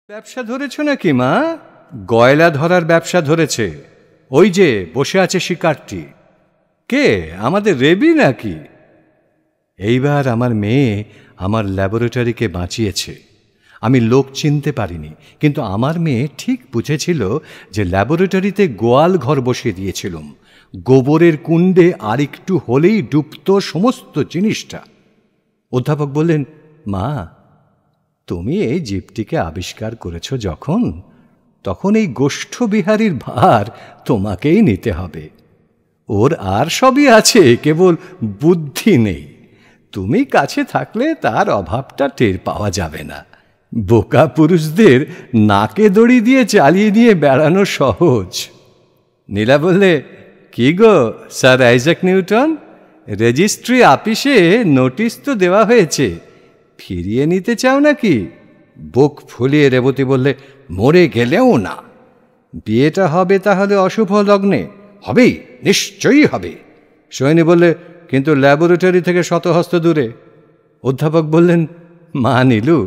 ব্যবসা ধরেছ নাকি মা? গয়লা ধরার ব্যবসা ধরেছে। ওই যে বসে আছে শিকারটি। কে? আমাদের রেবি নাকি? এইবার আমার মেয়ে আমার ল্যাবরেটরিকে বাঁচিয়েছে। আমি লোক চিনতে পারিনি, কিন্তু আমার মেয়ে ঠিক বুঝেছিল যে ল্যাবরেটরিতে গোয়াল ঘর বসিয়ে দিয়েছিলাম। গোবরের কুণ্ডে আর একটু হলেই ডুবত সমস্ত জিনিসটা। অধ্যাপক বললেন, মা, তুমি এই জীবটিকে আবিষ্কার করেছ তখন এই গোষ্ঠবিহারীর ভার তোমাকেই নিতে হবে। ওর আর সবই আছে, কেবল বুদ্ধি নেই। তুমি কাছে থাকলে তার অভাবটা টের পাওয়া যাবে না। বোকা পুরুষদের নাকে দড়ি দিয়ে চালিয়ে নিয়ে বেড়ানো সহজ। নীলা বললে, কি গো স্যার আইজাক নিউটন, রেজিস্ট্রি আপিসে নোটিশ তো দেওয়া হয়েছে, ফিরিয়ে নিতে চাও নাকি? বুক ফুলিয়ে রেবতী বললে, মরে গেলেও না। বিয়েটা হবে তাহলে অশুভ লগ্নে? হবেই, নিশ্চয়ই হবে। সৈনী বললে, কিন্তু ল্যাবরেটরি থেকে শতহস্ত দূরে। অধ্যাপক বললেন, মা নীলু,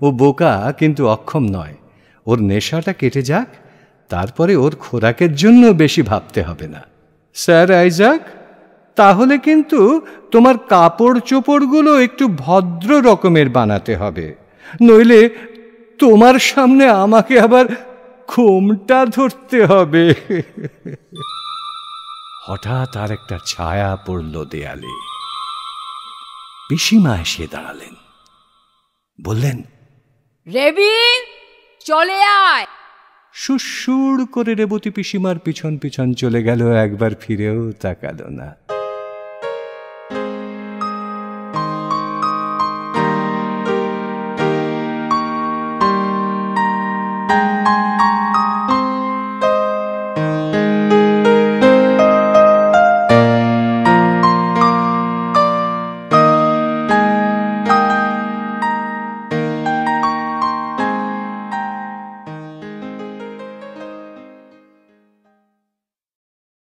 ও বোকা কিন্তু অক্ষম নয়। ওর নেশাটা কেটে যাক, তারপরে ওর খোরাকের জন্য বেশি ভাবতে হবে না। স্যার আইজাক, তাহলে কিন্তু তোমার কাপড় চোপড়গুলো একটু ভদ্র রকমের বানাতে হবে, নইলে তোমার সামনে আমাকে আবার ঘোমটা ধরতে হবে। হঠাৎ আর একটা ছায়া পড়ল দেয়ালে। পিসিমা এসে দাঁড়ালেন, বললেন, রেবি, চলে আয়। সুসুর করে রেবতী পিসিমার পিছন পিছন চলে গেল, একবার ফিরেও তাকালো না।